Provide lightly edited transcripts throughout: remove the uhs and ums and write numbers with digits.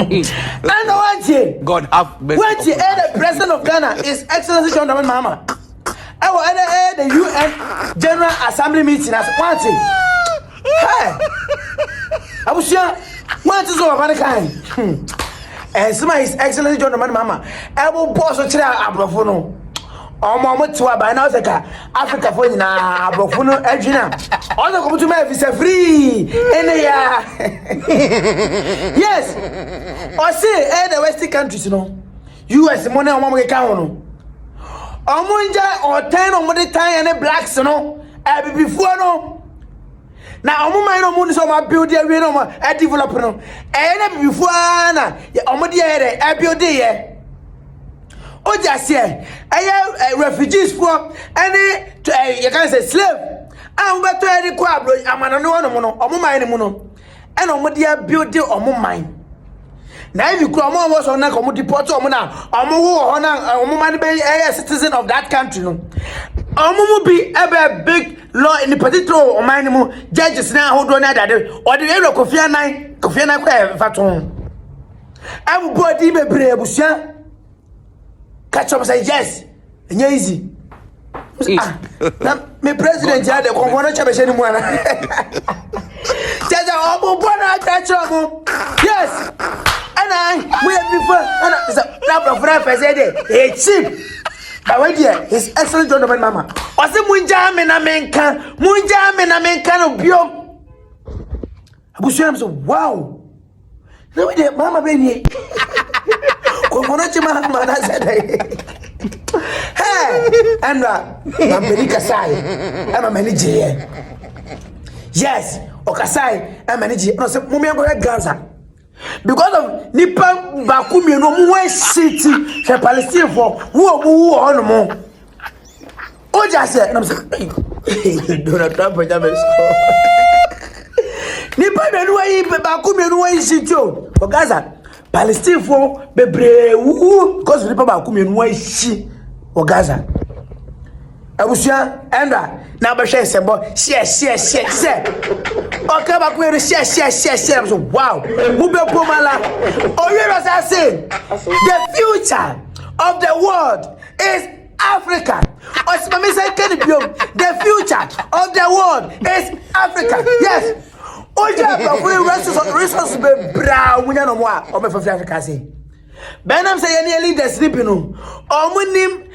And one thing, God have mercy. when the president of Ghana is Excellency John Dramani Mahama, I will the UN General Assembly meeting as one thing. Hey, I was sure what is over one kind. And some His Excellency John Dramani Mahama, I will boss a chair abrofono. Moment to by now, Africa for na abrofono Edgina. All the come to my visa free. Yes, or say the Western countries, you know, US money on one account. Omunja or 10 or more time and blacks, you know, before no. Now, I'm going to build a developer. And before, I'm going to build a oh, just here, I have refugees for any, you can say slave. I'm going to any crab, I'm an unknown, or mine, and I'm going to build it on mine. Now, if you come on, was on a commodity port, or a citizen of that country. I'm be a big law in the particular or minimum judges now who don't know that or the area of Kofi Annan Faton. I will put him a brave catch up say yes, and easy. My president had a component of anymore. Yes, and I will before and number of reference a cheap. But dear, His Excellency John Dramani Mahama. Was it Munjame na menka no bio. Abusham so wow. No we dey mama beni. Kokono chima na said. Hey, Andra, I'm very kasai. I'm a manager. Yes, Okasai, I'm a manager. No, say mummy go Gaza. Because of Nippon Bakumi no more city for Palestine for who on more. Oh, just said, I'm saying, Donald Trump, Nippon and way Bakumi no way city for Gaza. Palestine for Bebre, because Nippon Bakumi no way she for Gaza. I was young, and now by share, share. Okay, back where share. So, wow, Mube Pomala. Oh, you know what I say? The future of the world is Africa. The future of the world is Africa. Yes. Oh, yeah, resources be brown. We know more. Oh, my for Africa say. Benam say any leaders sleeping. Oh, munim.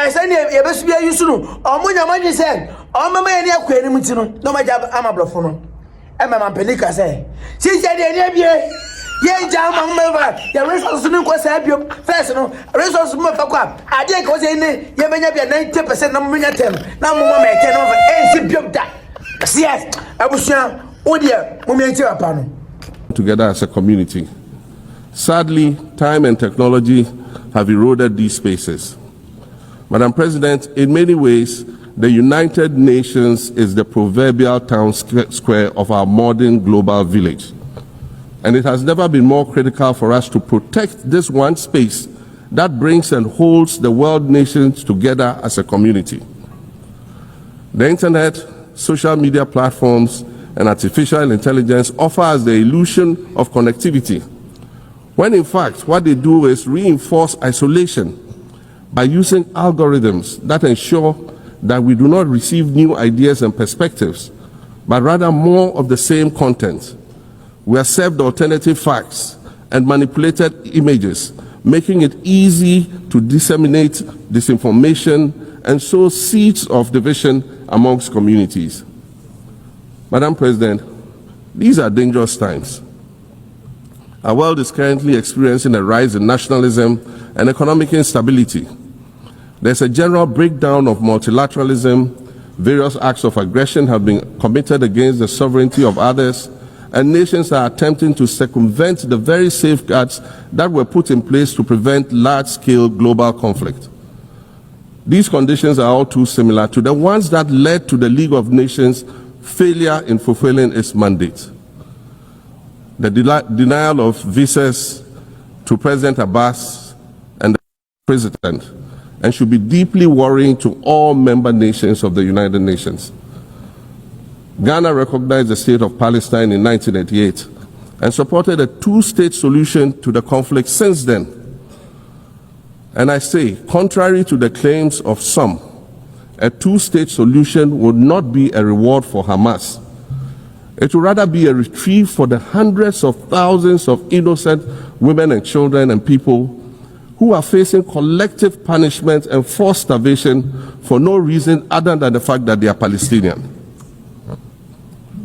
Send you best be used to know. Oh, when your money said, oh, my man, you're quitting me to know. No, my job, I'm a bluff. I'm a Pelika say. She said, yeah, jam, the resources no quite help you. First, no resources more for quap. I didn't cause any, you may be 90% no minute. Now, Mamma, 10 over 8 that. Yes, I was young. Oh, dear, together as a community. Sadly, time and technology have eroded these spaces. Madam President, in many ways, the United Nations is the proverbial town square of our modern global village. And it has never been more critical for us to protect this one space that brings and holds the world nations together as a community. The internet, social media platforms, and artificial intelligence offer us the illusion of connectivity, when in fact what they do is reinforce isolation by using algorithms that ensure that we do not receive new ideas and perspectives, but rather more of the same content. We are served alternative facts and manipulated images, making it easy to disseminate disinformation and sow seeds of division amongst communities. Madam President, these are dangerous times. Our world is currently experiencing a rise in nationalism and economic instability. There's a general breakdown of multilateralism. Various acts of aggression have been committed against the sovereignty of others, and nations are attempting to circumvent the very safeguards that were put in place to prevent large-scale global conflict. These conditions are all too similar to the ones that led to the League of Nations' failure in fulfilling its mandate. The denial of visas to President Abbas and the President, and should be deeply worrying to all member nations of the United Nations. Ghana recognized the state of Palestine in 1988 and supported a two-state solution to the conflict since then. And I say, contrary to the claims of some, a two-state solution would not be a reward for Hamas. It would rather be a reprieve for the hundreds of thousands of innocent women and children and people who are facing collective punishment and forced starvation for no reason other than the fact that they are Palestinian.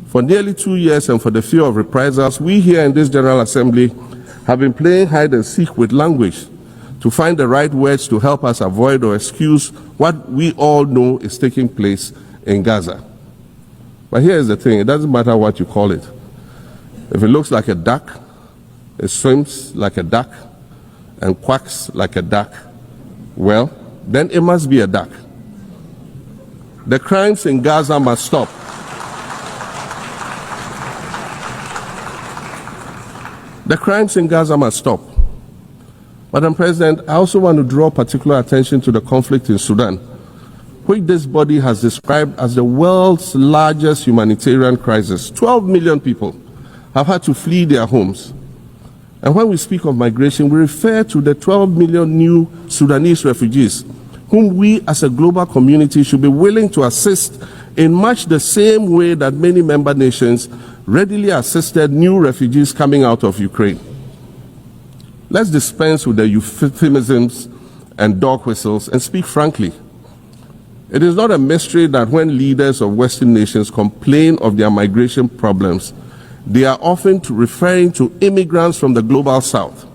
For nearly 2 years and for the fear of reprisals, we here in this General Assembly have been playing hide and seek with language to find the right words to help us avoid or excuse what we all know is taking place in Gaza. But here's the thing, it doesn't matter what you call it. If it looks like a duck, it swims like a duck, and quacks like a duck, well, then it must be a duck. The crimes in Gaza must stop. The crimes in Gaza must stop. Madam President, I also want to draw particular attention to the conflict in Sudan, which this body has described as the world's largest humanitarian crisis. 12 million people have had to flee their homes. And when we speak of migration, we refer to the 12 million new Sudanese refugees, whom we as a global community should be willing to assist in much the same way that many member nations readily assisted new refugees coming out of Ukraine. Let's dispense with the euphemisms and dog whistles and speak frankly. It is not a mystery that when leaders of Western nations complain of their migration problems, they are often referring to immigrants from the global south.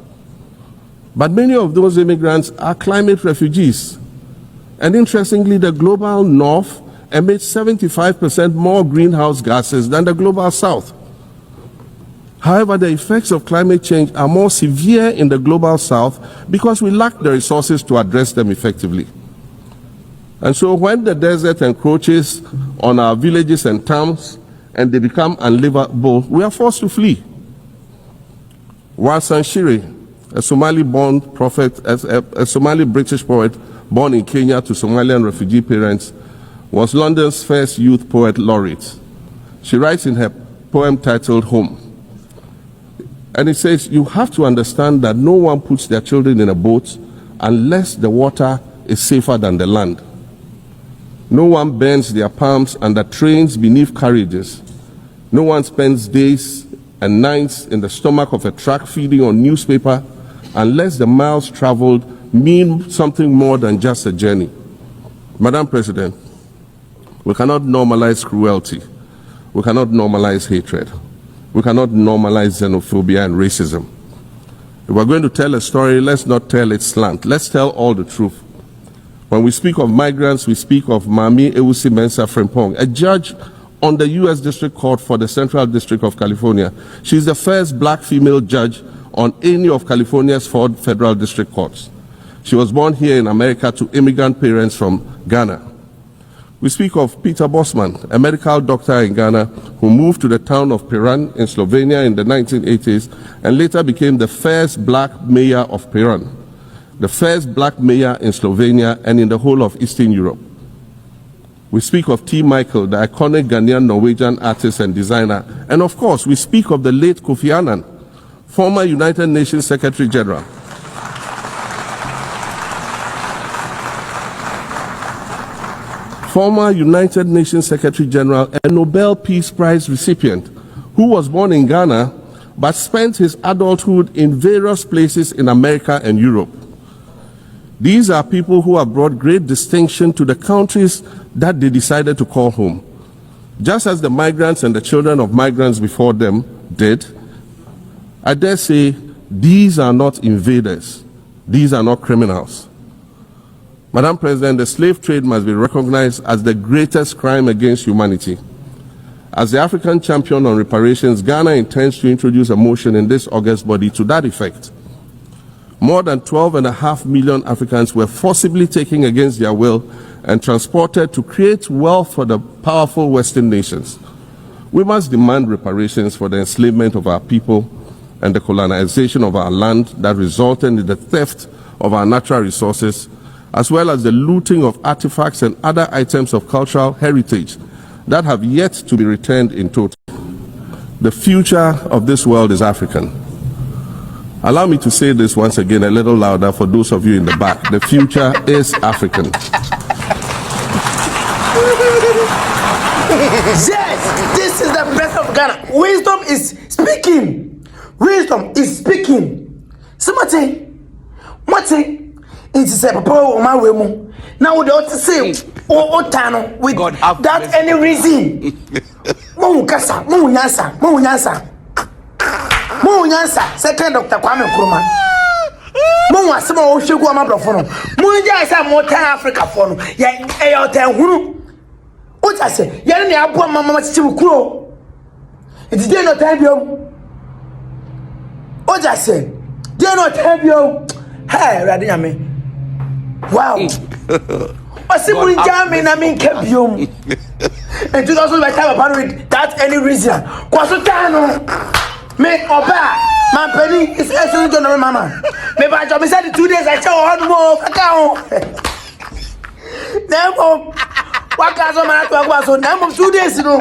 But many of those immigrants are climate refugees. And interestingly, the global north emits 75% more greenhouse gases than the global south. However, the effects of climate change are more severe in the global south because we lack the resources to address them effectively. And so when the desert encroaches on our villages and towns and they become unlivable, we are forced to flee. Warsan Shire, a Somali-born prophet, a Somali-British poet born in Kenya to Somalian refugee parents, was London's first youth poet laureate. She writes in her poem titled Home. And it says, you have to understand that no one puts their children in a boat unless the water is safer than the land. No one bends their palms under trains beneath carriages. No one spends days and nights in the stomach of a truck feeding on newspaper unless the miles traveled mean something more than just a journey. Madam President, we cannot normalize cruelty. We cannot normalize hatred. We cannot normalize xenophobia and racism. If we're going to tell a story, let's not tell it slant. Let's tell all the truth. When we speak of migrants, we speak of Mami Ewusi Mensah Frimpong, a judge on the U.S. District Court for the Central District of California. She's the first black female judge on any of California's 4 federal district courts. She was born here in America to immigrant parents from Ghana. We speak of Peter Bosman, a medical doctor in Ghana who moved to the town of Piran in Slovenia in the 1980s and later became the first black mayor of Piran, the first black mayor in Slovenia and in the whole of Eastern Europe. We speak of T. Michael, the iconic Ghanaian Norwegian artist and designer. And of course, we speak of the late Kofi Annan, former United Nations Secretary General. Former United Nations Secretary General and Nobel Peace Prize recipient who was born in Ghana but spent his adulthood in various places in America and Europe. These are people who have brought great distinction to the countries that they decided to call home. Just as the migrants and the children of migrants before them did, I dare say these are not invaders. These are not criminals. Madam President, the slave trade must be recognized as the greatest crime against humanity. As the African champion on reparations, Ghana intends to introduce a motion in this August body to that effect. More than 12.5 million Africans were forcibly taken against their will and transported to create wealth for the powerful Western nations. We must demand reparations for the enslavement of our people and the colonization of our land that resulted in the theft of our natural resources, as well as the looting of artifacts and other items of cultural heritage that have yet to be returned in total. The future of this world is African. Allow me to say this once again a little louder for those of you in the back. The future is African. Yes, this is the president of Ghana. Wisdom is speaking. Wisdom is speaking. Somebody, it's a papa o ma we mu. Now we don't say o tano with that any reason. Mo kasa, mo nyansa. Second Dr. KWAME NKRUMAH. Mo wasema o hwegu amabrofo no. Mo nja say mo tan Africa for no. Ya e tan hunu. O ta say, ya ne abo mama chichi kuro. It dey no time biom. O ja say, dey no time biom. Hey, rade nyame. Wow. Osimu nja me na me nka biom. And 2000 by time upon with that any reason. Kwaso tan no. Me oba, my penny is actually John Mama. Me by job, me said 2 days I tell one more. Now, what can someone talk so now 2 days, you know?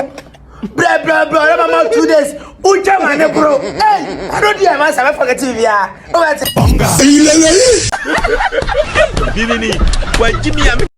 Blah, about 2 days. Ucha man, bro. Hey, I don't hear myself. I forget TV. Oh, that's